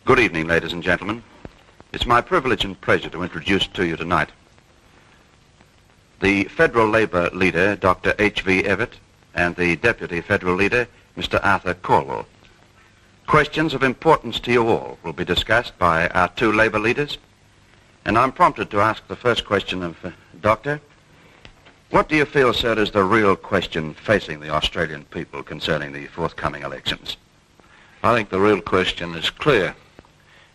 Good evening, ladies and gentlemen. It's my privilege and pleasure to introduce to you tonight the Federal Labour Leader, Dr H.V. Evatt, and the Deputy Federal Leader, Mr. Arthur Calwell. Questions of importance to you all will be discussed by our two Labour leaders, and I'm prompted to ask the first question of Doctor. What do you feel, sir, is the real question facing the Australian people concerning the forthcoming elections? I think the real question is clear.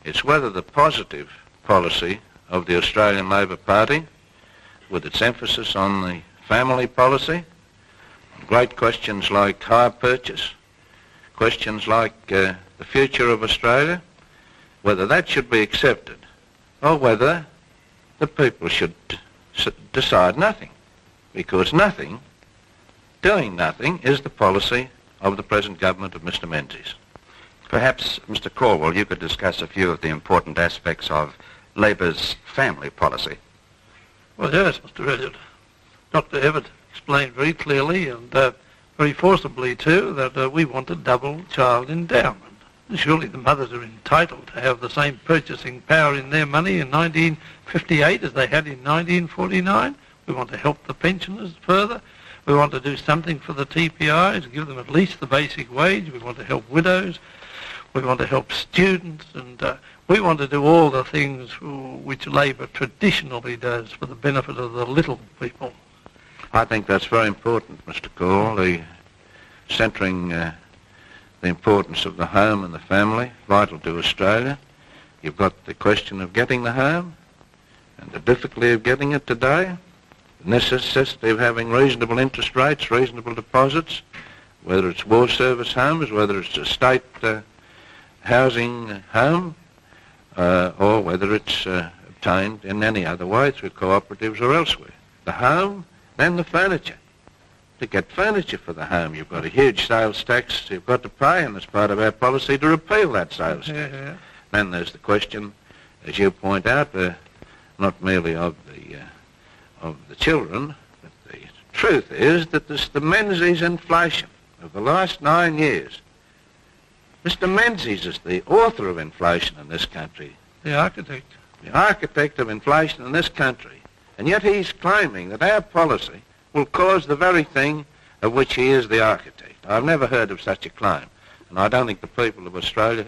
It's whether the positive policy of the Australian Labor Party, with its emphasis on the family policy, great questions like hire purchase, questions like the future of Australia, whether that should be accepted or whether the people should decide nothing, because doing nothing is the policy of the present government of Mr. Menzies. Perhaps, Mr. Calwell, you could discuss a few of the important aspects of Labour's family policy. Well, yes, Mr. Evatt. Dr. Evatt explained very clearly and very forcibly, too, that we want a double child endowment. And surely the mothers are entitled to have the same purchasing power in their money in 1958 as they had in 1949. We want to help the pensioners further. We want to do something for the TPIs, give them at least the basic wage. We want to help widows. We want to help students, and we want to do all the things which Labor traditionally does for the benefit of the little people. I think that's very important, Mr. Cole, centering the importance of the home and the family, vital to Australia. You've got the question of getting the home and the difficulty of getting it today, the necessity of having reasonable interest rates, reasonable deposits, whether it's war service homes, whether it's a state housing home, or whether it's obtained in any other way through cooperatives or elsewhere. The home, then the furniture. To get furniture for the home, you've got a huge sales tax you've got to pay, and as part of our policy to repeal that sales tax. Yeah. Then there's the question, as you point out, not merely of the children, but the truth is that there's the Menzies inflation of the last 9 years. Mr. Menzies is the author of inflation in this country. The architect. The architect of inflation in this country. And yet he's claiming that our policy will cause the very thing of which he is the architect. I've never heard of such a claim, and I don't think the people of Australia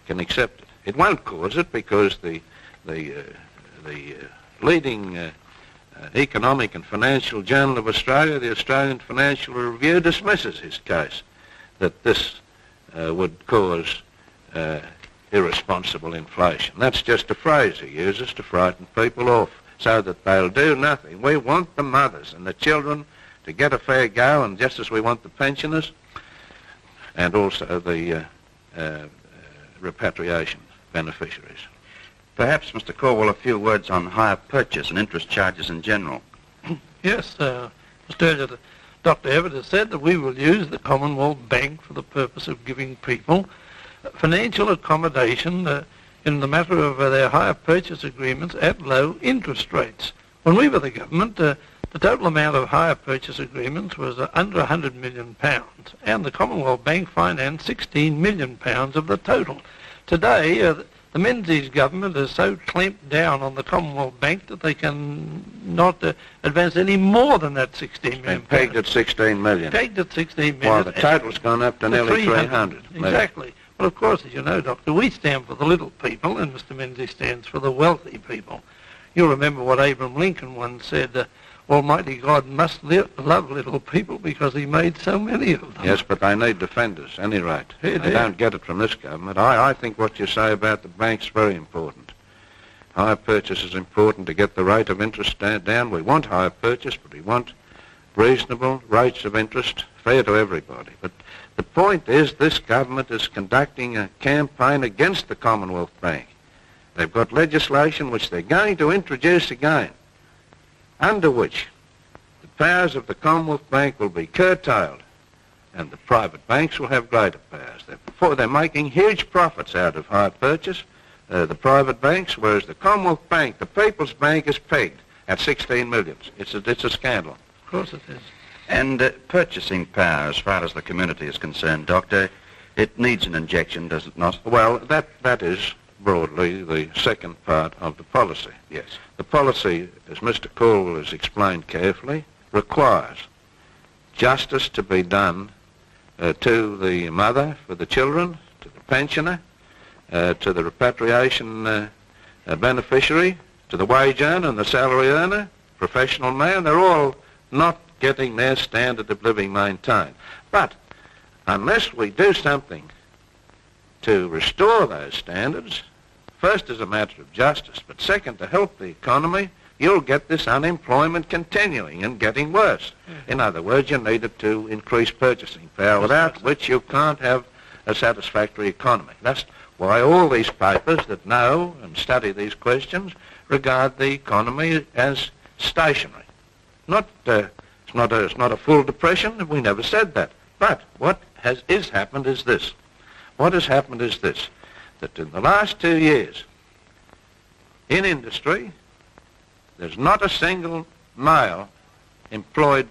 can accept it. It won't cause it because the leading economic and financial journal of Australia, the Australian Financial Review, dismisses his case that this would cause irresponsible inflation. That's just a phrase he uses to frighten people off so that they'll do nothing. We want the mothers and the children to get a fair go, and just as we want the pensioners and also the repatriation beneficiaries. Perhaps, Mr. Calwell, a few words on hire purchase and interest charges in general. Yes, Mr. Evatt. Dr. Evatt has said that we will use the Commonwealth Bank for the purpose of giving people financial accommodation in the matter of their hire purchase agreements at low interest rates. When we were the government, the total amount of hire purchase agreements was under £100 million, and the Commonwealth Bank financed £16 million of the total. Today, the Menzies government has so clamped down on the Commonwealth Bank that they can not advance any more than that £16 million. And pegged at $16 million. Pegged at $16 million. While the total's gone up to nearly 300. Exactly. Well, of course, as you know, Doctor, we stand for the little people, and Mr. Menzies stands for the wealthy people. You'll remember what Abraham Lincoln once said, Almighty God must love little people because he made so many of them. Yes, but they need defenders, any rate. They don't get it from this government. I think what you say about the bank's very important. Hire purchase is important to get the rate of interest down. We want hire purchase, but we want reasonable rates of interest, fair to everybody. But the point is this government is conducting a campaign against the Commonwealth Bank. They've got legislation which they're going to introduce again, under which the powers of the Commonwealth Bank will be curtailed and the private banks will have greater powers. They're making huge profits out of hire purchase, the private banks, whereas the Commonwealth Bank, the People's Bank, is pegged at 16 million. It's a scandal. Of course it is. And purchasing power, as far as the community is concerned, Doctor, it needs an injection, does it not? Well, that is broadly the second part of the policy. Yes. The policy, as Mr. Calwell has explained carefully, requires justice to be done to the mother for the children, to the pensioner, to the repatriation beneficiary, to the wage earner and the salary earner, professional man. They're all not getting their standard of living maintained. But unless we do something to restore those standards, first as a matter of justice, but second to help the economy, you'll get this unemployment continuing and getting worse. In other words, you need it to increase purchasing power, without which you can't have a satisfactory economy. That's why all these papers that know and study these questions regard the economy as stationary. It's not a full depression. We never said that. But what has happened is this. What has happened is this, that in the last 2 years, in industry, there's not a single male employed,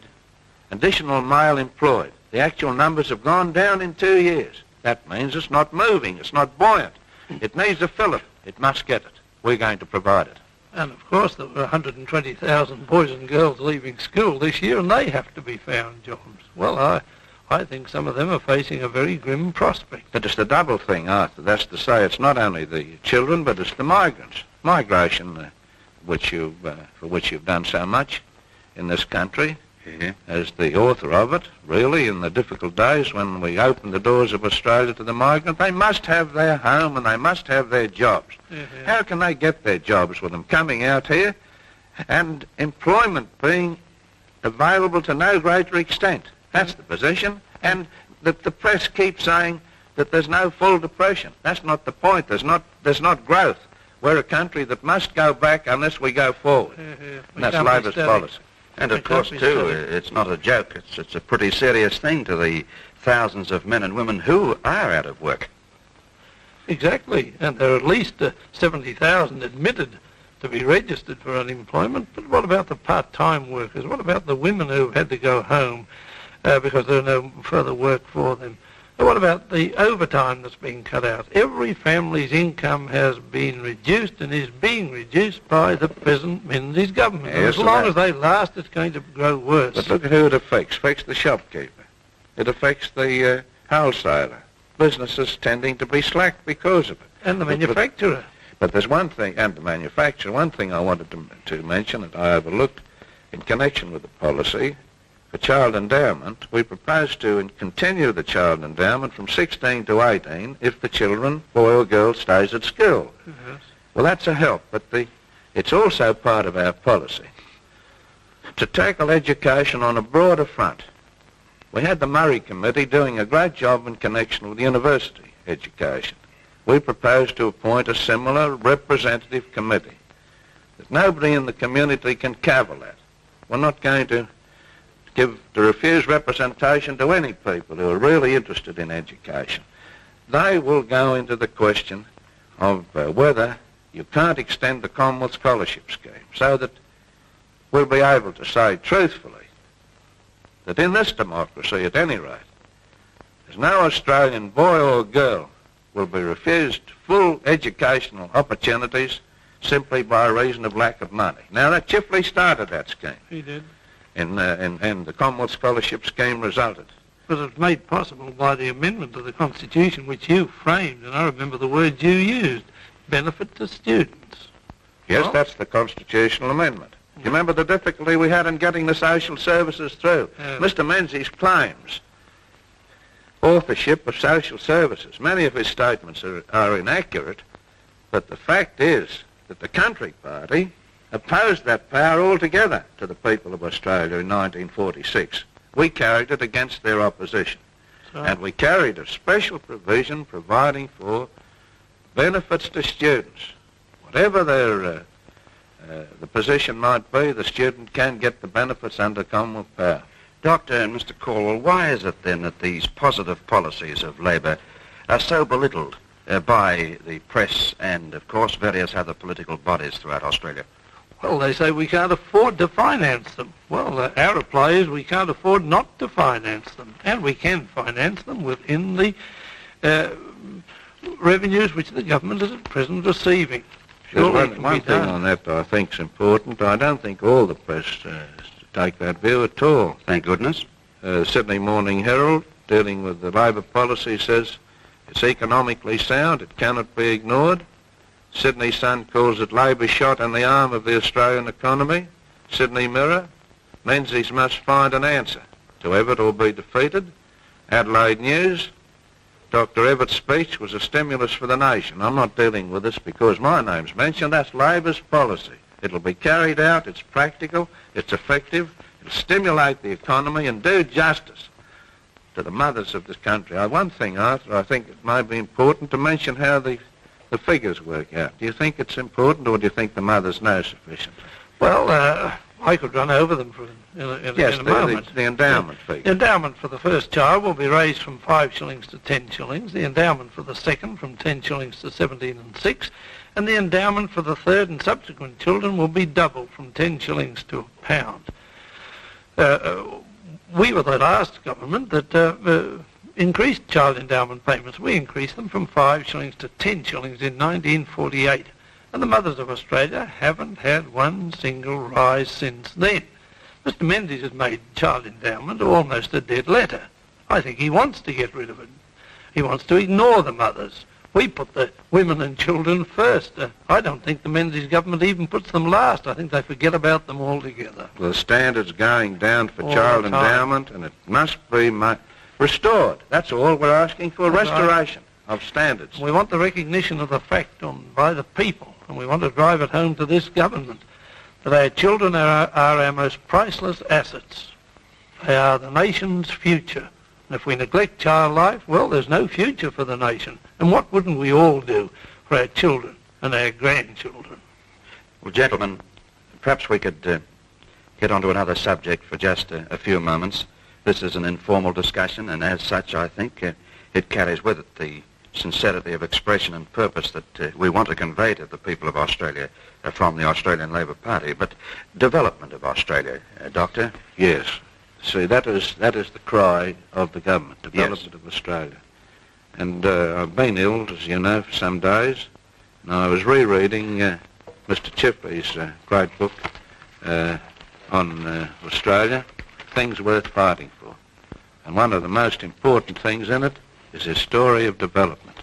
additional male employed. The actual numbers have gone down in 2 years. That means it's not moving, it's not buoyant. It needs a fillip. It must get it. We're going to provide it. And of course there were 120,000 boys and girls leaving school this year, and they have to be found jobs. Well, I think some of them are facing a very grim prospect. But it's the double thing, Arthur. That's to say it's not only the children, but it's the migrants. Migration, for which you've done so much in this country, as the author of it, really, in the difficult days when we opened the doors of Australia to the migrant. They must have their home and they must have their jobs. How can they get their jobs with them coming out here and employment being available to no greater extent? That's the position. And the press keeps saying that there's no full depression. That's not the point. There's not growth. We're a country that must go back unless we go forward. And that's Labor's policy. And of course, too, it's not a joke. It's a pretty serious thing to the thousands of men and women who are out of work. Exactly. And there are at least 70,000 admitted to be registered for unemployment. But what about the part-time workers? What about the women who had to go home because there's no further work for them? And what about the overtime that's being cut out? Every family's income has been reduced and is being reduced by the present Menzies government. Yes, as long as they last, it's going to grow worse. But look at who it affects. It affects the shopkeeper. It affects the wholesaler. Businesses tending to be slack because of it. And the manufacturer. But there's one thing, and the manufacturer, one thing I wanted to mention that I overlooked in connection with the policy. For child endowment, we propose to continue the child endowment from 16 to 18 if the children, boy or girl, stays at school. Yes. Well, that's a help, but it's also part of our policy to tackle education on a broader front. We had the Murray Committee doing a great job in connection with university education. We propose to appoint a similar representative committee that nobody in the community can cavil at. We're not going to refuse representation to any people who are really interested in education. They will go into the question of whether you can't extend the Commonwealth Scholarship Scheme so that we'll be able to say truthfully that in this democracy, at any rate, there's no Australian boy or girl will be refused full educational opportunities simply by reason of lack of money. Now, that Chifley started that scheme. He did. And the Commonwealth Scholarship Scheme resulted. But it's made possible by the amendment to the Constitution which you framed, and I remember the word you used, benefit to students. Yes, Well, that's the constitutional amendment. You remember the difficulty we had in getting the social services through? Mr. Menzies claims authorship of social services. Many of his statements are inaccurate, but the fact is that the Country Party opposed that power altogether to the people of Australia in 1946. We carried it against their opposition. And we carried a special provision providing for benefits to students. Whatever the position might be, the student can get the benefits under Commonwealth power. Doctor and Mr. Calwell, why is it then that these positive policies of Labor are so belittled by the press and, of course, various other political bodies throughout Australia? Well, they say we can't afford to finance them. Well, our reply is we can't afford not to finance them. And we can finance them within the revenues which the government is at present receiving. Surely There's one thing on that I think is important. I don't think all the press take that view at all. Thank goodness. Sydney Morning Herald, dealing with the Labor policy, says it's economically sound, it cannot be ignored. Sydney Sun calls it Labor shot in the arm of the Australian economy. Sydney Mirror, Menzies must find an answer to Evatt or be defeated. Adelaide News, Dr Evatt's speech was a stimulus for the nation. I'm not dealing with this because my name's mentioned. That's Labor's policy. It'll be carried out, it's practical, it's effective, it'll stimulate the economy and do justice to the mothers of this country. One thing, Arthur, I think it may be important to mention how the figures work out. Do you think it's important, or do you think the mothers know sufficiently? Well, I could run over them in a moment. The endowment figure. The endowment for the first child will be raised from 5 shillings to 10 shillings, the endowment for the second from 10 shillings to 17 and 6, and the endowment for the third and subsequent children will be doubled from 10 shillings to £1. We were the last government that increased child endowment payments. We increased them from 5 shillings to 10 shillings in 1948. And the mothers of Australia haven't had one single rise since then. Mr Menzies has made child endowment almost a dead letter. I think he wants to get rid of it. He wants to ignore the mothers. We put the women and children first. I don't think the Menzies government even puts them last. I think they forget about them altogether. Well, the standard's going down for child endowment, and it must be restored. That's all we're asking for, restoration of standards. We want the recognition of the fact by the people, and we want to drive it home to this government that our children are our most priceless assets. They are the nation's future. And if we neglect child life, well, there's no future for the nation. And what wouldn't we all do for our children and our grandchildren? Well, gentlemen, perhaps we could get on to another subject for just a few moments. This is an informal discussion, and as such, I think it carries with it the sincerity of expression and purpose that we want to convey to the people of Australia from the Australian Labor Party. But development of Australia, Doctor? Yes. See, that is the cry of the government, development of Australia. And I've been ill, as you know, for some days. And I was rereading Mr Chifley's great book on Australia, Things Worth Fighting For. And one of the most important things in it is his story of development.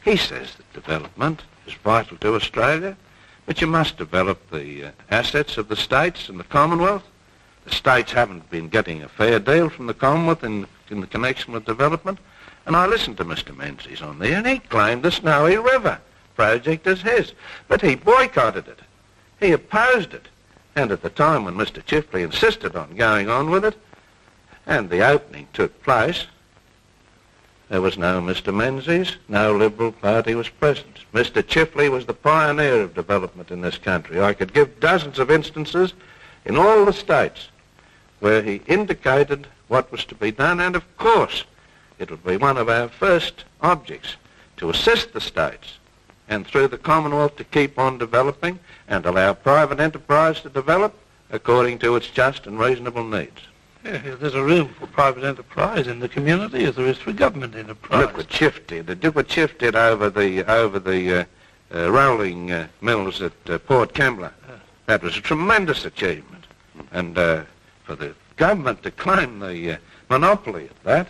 He says that development is vital to Australia, but you must develop the assets of the states and the Commonwealth. The states haven't been getting a fair deal from the Commonwealth in the connection with development. And I listened to Mr Menzies on there, and he claimed the Snowy River project as his. But he boycotted it. He opposed it. And at the time when Mr Chifley insisted on going on with it, and the opening took place, there was no Mr Menzies, no Liberal Party was present. Mr Chifley was the pioneer of development in this country. I could give dozens of instances in all the states where he indicated what was to be done, and of course it would be one of our first objects to assist the states and through the Commonwealth to keep on developing and allow private enterprise to develop according to its just and reasonable needs. Yeah, there's a room for private enterprise in the community as there is for government enterprise. Look what Schiff did. Look what Schiff did over the rolling mills at Port Kembla. That was a tremendous achievement. And for the government to claim the monopoly of that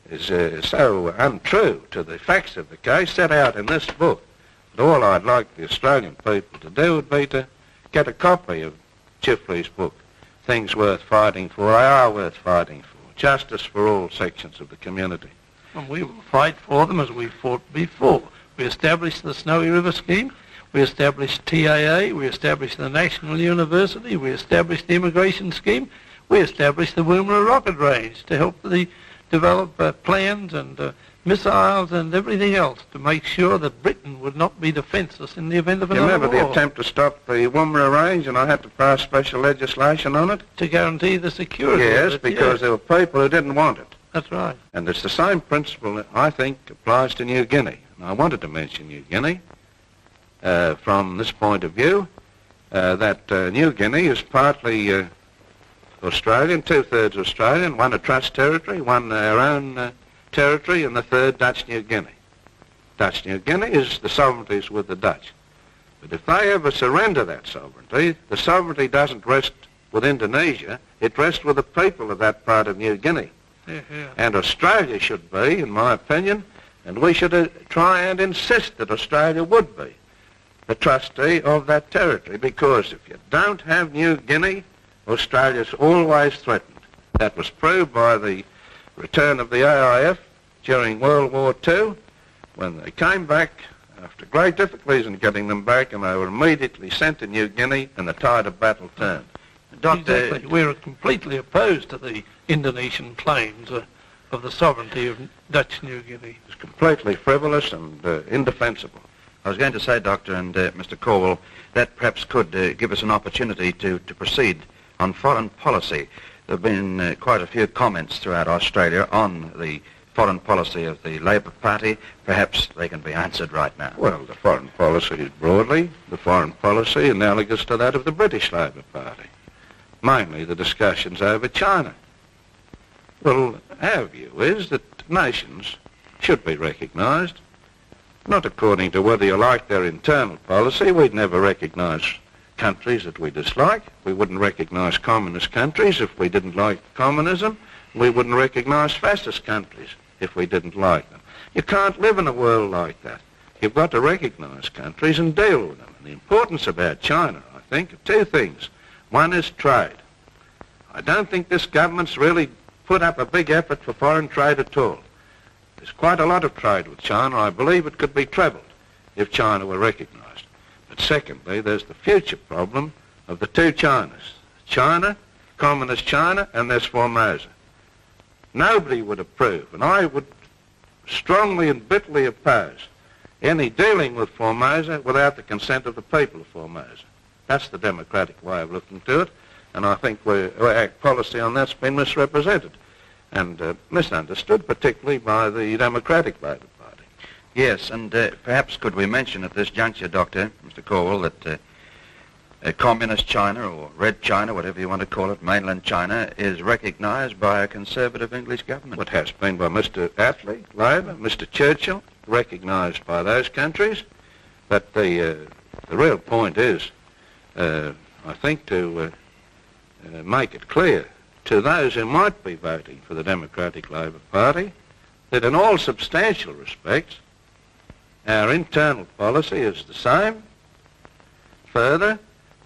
is so untrue to the facts of the case set out in this book. But all I'd like the Australian people to do would be to get a copy of Chifley's book, Things Worth Fighting For. They are worth fighting for. Justice for all sections of the community. And we will fight for them as we fought before. We established the Snowy River Scheme. We established TAA. We established the National University. We established the Immigration Scheme. We established the Woomera Rocket Range to help develop plans and missiles and everything else to make sure that Britain would not be defenceless in the event of another war. You remember the attempt to stop the Woomera Range, and I had to pass special legislation on it? To guarantee the security Yes, of it, because there were people who didn't want it. That's right. And it's the same principle that I think applies to New Guinea. And I wanted to mention New Guinea from this point of view, that New Guinea is partly Australian, 2/3 Australian, one a trust territory, one our own territory, and the third Dutch New Guinea. Dutch New Guinea is the sovereignties with the Dutch. But if they ever surrender that sovereignty, the sovereignty doesn't rest with Indonesia, it rests with the people of that part of New Guinea. Yeah. And Australia should be, in my opinion, and we should try and insist that Australia would be the trustee of that territory, because if you don't have New Guinea, Australia's always threatened. That was proved by the return of the AIF during World War II, when they came back after great difficulties in getting them back, and they were immediately sent to New Guinea, and the tide of battle turned. Exactly. We're completely opposed to the Indonesian claims of the sovereignty of Dutch New Guinea. It's completely frivolous and indefensible. I was going to say, Doctor and Mr. Calwell, that perhaps could give us an opportunity to proceed on foreign policy. There have been quite a few comments throughout Australia on the foreign policy of the Labor Party. Perhaps they can be answered right now. Well, the foreign policy is broadly the foreign policy analogous to that of the British Labor Party. Mainly the discussions over China. Well, our view is that nations should be recognised, not according to whether you like their internal policy. We'd never recognise countries that we dislike. We wouldn't recognise communist countries if we didn't like communism. We wouldn't recognise fascist countries if we didn't like them. You can't live in a world like that. You've got to recognise countries and deal with them. And the importance about China, I think, are two things. One is trade. I don't think this government's really put up a big effort for foreign trade at all. There's quite a lot of trade with China. I believe it could be trebled if China were recognised. But secondly, there's the future problem of the two Chinas. China, communist China, and there's Formosa. Nobody would approve, and I would strongly and bitterly oppose any dealing with Formosa without the consent of the people of Formosa. That's the democratic way of looking to it, and I think our policy on that's been misrepresented and misunderstood, particularly by the Democratic Labour Party. Yes, and perhaps could we mention at this juncture, Doctor, Mr. Calwell, that communist China, or Red China, whatever you want to call it, mainland China, is recognised by a conservative English government. It has been by Mr. Attlee, Labor, Mr. Churchill, recognised by those countries. But the real point is, I think, to make it clear to those who might be voting for the Democratic Labour Party that in all substantial respects our internal policy is the same. Further,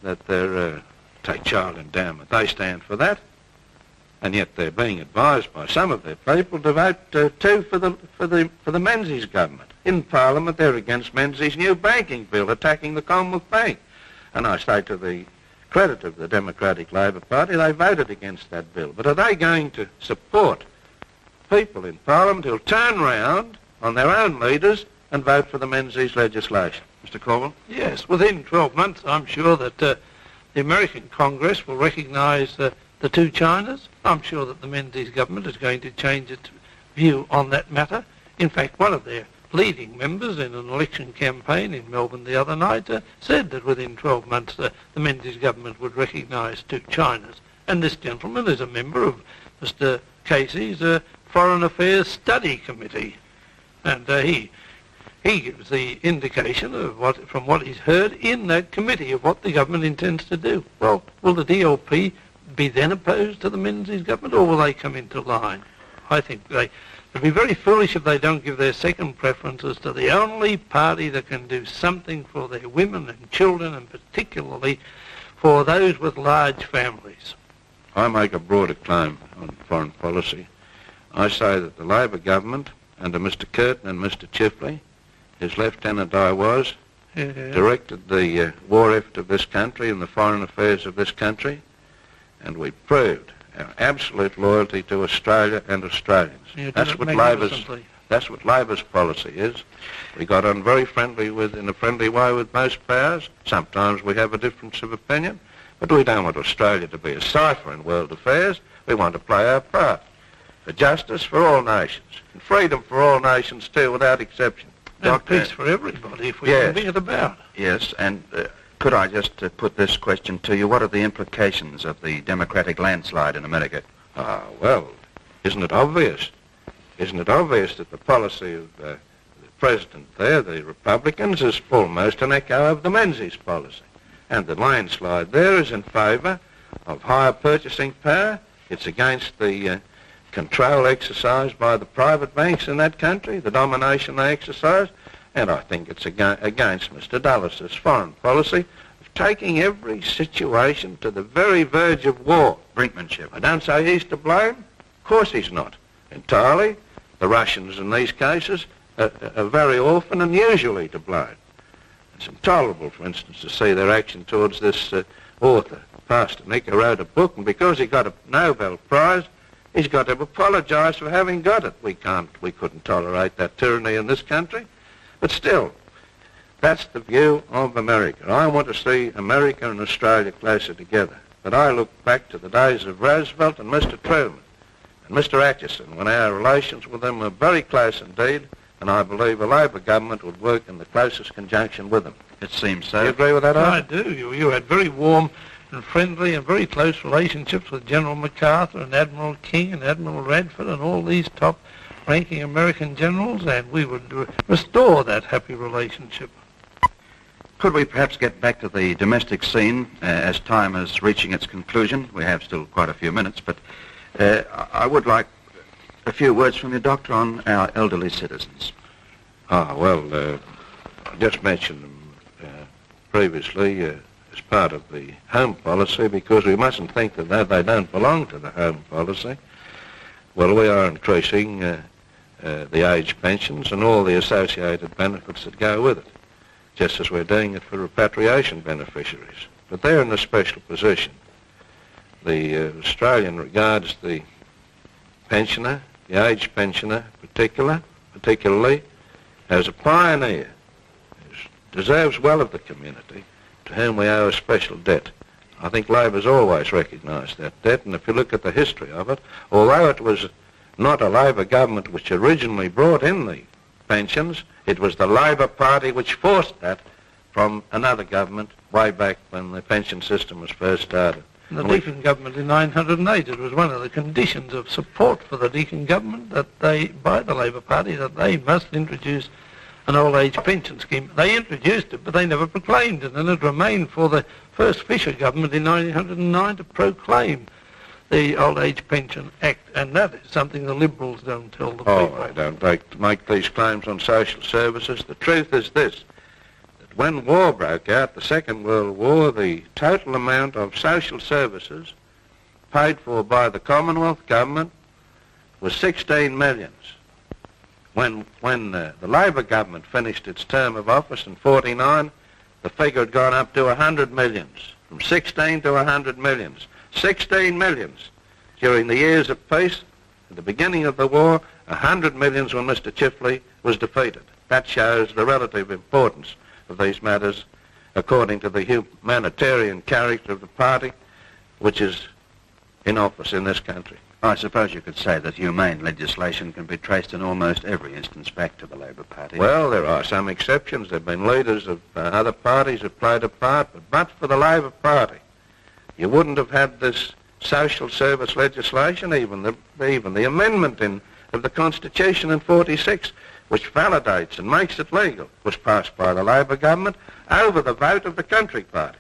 that they're, take child endowment, they stand for that, and yet they're being advised by some of their people to vote for the Menzies government. In Parliament they're against Menzies' new banking bill attacking the Commonwealth Bank. And I say to the credit of the Democratic Labour Party, they voted against that bill. But are they going to support people in Parliament who'll turn round on their own leaders and vote for the Menzies legislation? Mr. Calwell? Yes, within 12 months I'm sure that the American Congress will recognise the two Chinas. I'm sure that the Menzies government is going to change its view on that matter. In fact, one of their leading members in an election campaign in Melbourne the other night said that within 12 months the Menzies government would recognise two Chinas. And this gentleman is a member of Mr. Casey's Foreign Affairs Study Committee. And he gives the indication of from what he's heard in that committee of what the government intends to do. Well, will the DLP be then opposed to the Menzies government, or will they come into line? I think it'd be very foolish if they don't give their second preferences to the only party that can do something for their women and children, and particularly for those with large families. I make a broader claim on foreign policy. I say that the Labor government, under Mr. Curtin and Mr. Chifley, his lieutenant I was, directed the war effort of this country and the foreign affairs of this country, and we proved our absolute loyalty to Australia and Australians. That's what Labor's policy is. We got on very in a friendly way with most powers. Sometimes we have a difference of opinion, but we don't want Australia to be a cipher in world affairs. We want to play our part for justice for all nations, and freedom for all nations too, without exception. And peace for everybody, if we can bring it about. Yes, and could I just put this question to you? What are the implications of the Democratic landslide in America? Well, isn't it obvious? Isn't it obvious that the policy of the president there, the Republicans, is almost an echo of the Menzies policy. And the landslide there is in favour of higher purchasing power. It's against the control exercised by the private banks in that country, the domination they exercise, and I think it's against Mr. Dulles' foreign policy of taking every situation to the very verge of war. Brinkmanship. I don't say he's to blame. Of course he's not. Entirely. The Russians in these cases are very often and usually to blame. It's intolerable, for instance, to see their action towards this author, Pastor Nick, who wrote a book, and because he got a Nobel Prize, he's got to apologise for having got it. We couldn't tolerate that tyranny in this country. But still, that's the view of America. I want to see America and Australia closer together. But I look back to the days of Roosevelt and Mr. Truman and Mr. Atchison, when our relations with them were very close indeed, and I believe a Labor government would work in the closest conjunction with them. It seems so. Do you agree with that, Arthur? I do. You had very warm and friendly and very close relationships with General MacArthur and Admiral King and Admiral Radford and all these top-ranking American generals, and we would restore that happy relationship. Could we perhaps get back to the domestic scene as time is reaching its conclusion? We have still quite a few minutes, but I would like a few words from you, Doctor, on our elderly citizens. I just mentioned them previously as part of the home policy, because we mustn't think that they don't belong to the home policy. Well, we are increasing the age pensions and all the associated benefits that go with it, just as we're doing it for repatriation beneficiaries. But they're in a special position. The Australian regards the pensioner, the age pensioner particularly, as a pioneer who deserves well of the community, to whom we owe a special debt. I think Labor's always recognised that debt, and if you look at the history of it, although it was not a Labor government which originally brought in the pensions, it was the Labor Party which forced that from another government way back when the pension system was first started. The Deakin government in 1908, it was one of the conditions of support for the Deakin government by the Labor Party, that they must introduce an old age pension scheme. They introduced it, but they never proclaimed it, and it remained for the first Fisher government in 1909 to proclaim the Old Age Pension Act, and that is something the Liberals don't tell the people. I don't make these claims on social services. The truth is this, that when war broke out, the Second World War, the total amount of social services paid for by the Commonwealth government was 16 millions. When the Labor government finished its term of office in 49, the figure had gone up to 100 millions, from 16 to 100 millions. 16 millions during the years of peace. At the beginning of the war, 100 millions when Mr. Chifley was defeated. That shows the relative importance of these matters according to the humanitarian character of the party which is in office in this country. I suppose you could say that humane legislation can be traced in almost every instance back to the Labor Party. Well, there are some exceptions. There have been leaders of other parties who played a part, but for the Labor Party, you wouldn't have had this social service legislation, even the amendment of the Constitution in 46, which validates and makes it legal, was passed by the Labor government over the vote of the Country Party.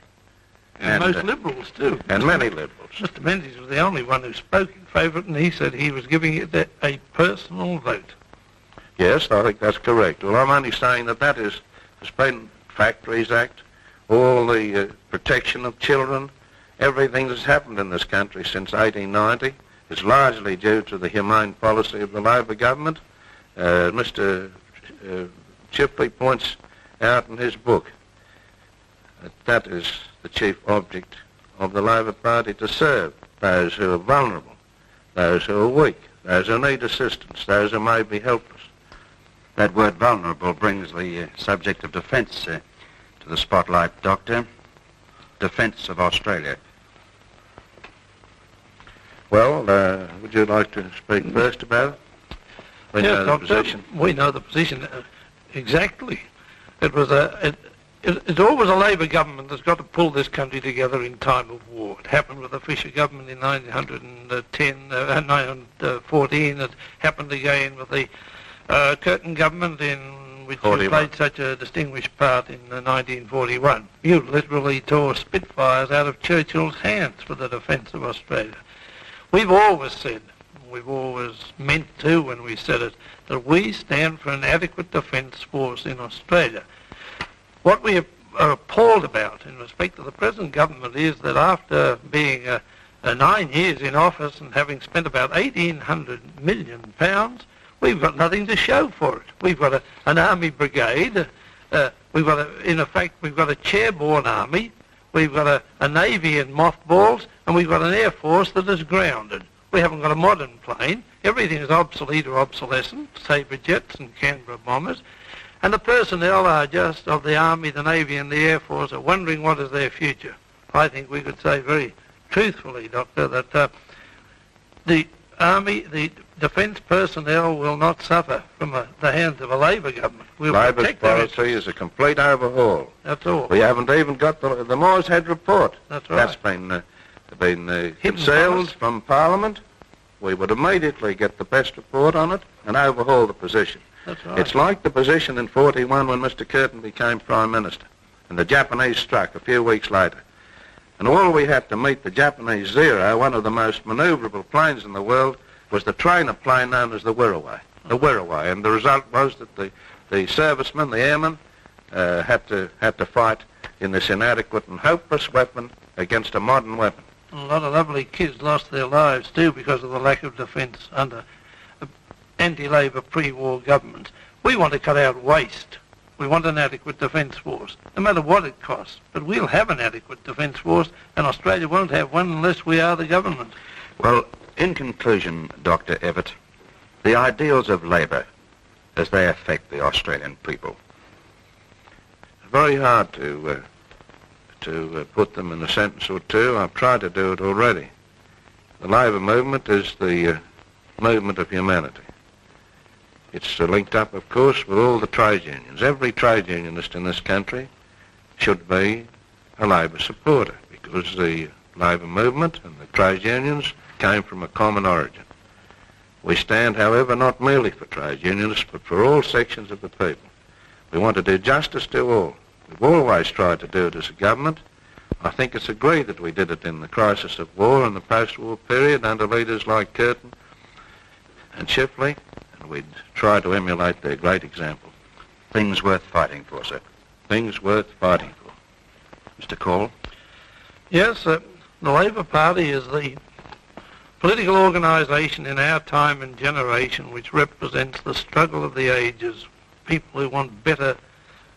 And most Liberals too. And many Liberals. Mr. Menzies was the only one who spoke in favour, and he said he was giving it a personal vote. Yes, I think that's correct. Well, I'm only saying that has been Factories Act, all the protection of children, everything that's happened in this country since 1890 is largely due to the humane policy of the Labor government. Mr. Chifley points out in his book that is the chief object of the Labor Party, to serve those who are vulnerable, those who are weak, those who need assistance, those who may be helpless. That word vulnerable brings the subject of defence to the spotlight, Doctor. Defence of Australia. Well, would you like to speak first about it? We know the position. We know the position exactly. It's always a Labor government that's got to pull this country together in time of war. It happened with the Fisher government in 1914. It happened again with the Curtin government in which 41. you played such a distinguished part in 1941. You literally tore Spitfires out of Churchill's hands for the defence of Australia. We've always said, we've always meant to when we said it, that we stand for an adequate defence force in Australia. What we are appalled about in respect to the present government is that after being 9 years in office and having spent about £1,800 million, we've got nothing to show for it. We've got an army brigade, we've got a chairborne army, we've got a navy in mothballs, and we've got an air force that is grounded. We haven't got a modern plane. Everything is obsolete or obsolescent, Sabre jets and Canberra bombers. And the personnel are just of the Army, the Navy and the Air Force are wondering what is their future. I think we could say very truthfully, Doctor, that the Army, the defence personnel will not suffer from the hands of a Labor government. We'll Labor's policy is a complete overhaul. That's all. We haven't even got the Moore's Head report. That's right. That's been concealed from Parliament. We would immediately get the best report on it and overhaul the position. That's right. It's like the position in 41 when Mr. Curtin became Prime Minister and the Japanese struck a few weeks later. And all we had to meet the Japanese Zero, one of the most manoeuvrable planes in the world, was the trainer plane known as the Wirraway. And the result was that the servicemen, the airmen, had to fight in this inadequate and hopeless weapon against a modern weapon. A lot of lovely kids lost their lives too because of the lack of defence under anti-Labor pre-war governments. We want to cut out waste. We want an adequate defence force, no matter what it costs. But we'll have an adequate defence force, and Australia won't have one unless we are the government. Well, in conclusion, Dr. Evatt, the ideals of Labor as they affect the Australian people. Very hard to put them in a sentence or two. I've tried to do it already. The Labor movement is the movement of humanity. It's linked up, of course, with all the trade unions. Every trade unionist in this country should be a Labor supporter because the Labor movement and the trade unions came from a common origin. We stand, however, not merely for trade unionists, but for all sections of the people. We want to do justice to all. We've always tried to do it as a government. I think it's agreed that we did it in the crisis of war and the post-war period under leaders like Curtin and Shipley, and we'd try to emulate their great example. Things worth fighting for, sir. Things worth fighting for. Mr. Call? Yes, the Labor Party is the political organisation in our time and generation which represents the struggle of the ages, people who want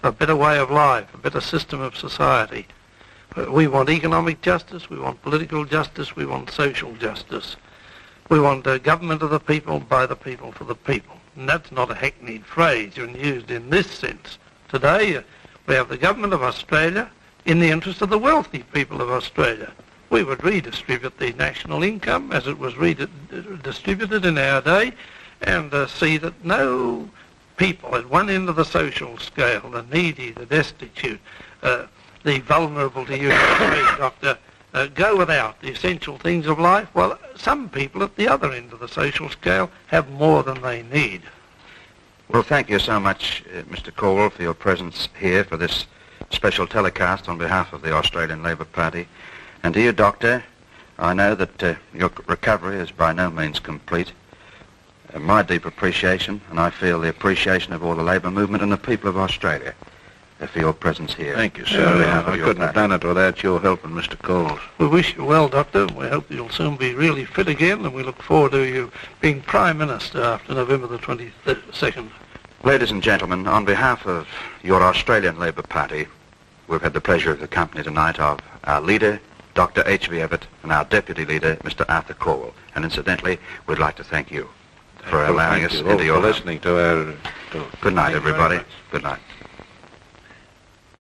a better way of life, a better system of society. We want economic justice, we want political justice, we want social justice. We want a government of the people, by the people, for the people. And that's not a hackneyed phrase when used in this sense. Today, we have the government of Australia in the interest of the wealthy people of Australia. We would redistribute the national income as it was distributed in our day and see that no people at one end of the social scale, the needy, the destitute, the vulnerable, to use the phrase, Doctor, go without the essential things of life, while some people at the other end of the social scale have more than they need. Well, thank you so much, Mr. Calwell, for your presence here for this special telecast on behalf of the Australian Labor Party. And to you, Doctor, I know that your recovery is by no means complete. My deep appreciation, and I feel the appreciation of all the Labor movement and the people of Australia for your presence here. Thank you, sir. I couldn't have done it without your help and Mr. Cole's. We wish you well, Doctor. We hope you'll soon be really fit again, and we look forward to you being Prime Minister after November the 22nd. Ladies and gentlemen, on behalf of your Australian Labor Party, we've had the pleasure of the company tonight of our leader, Dr H.V. Evatt, and our deputy leader, Mr. Arthur Calwell. And incidentally, we'd like to thank you for allowing us into your listening to our talk. Good night, everybody. Good night.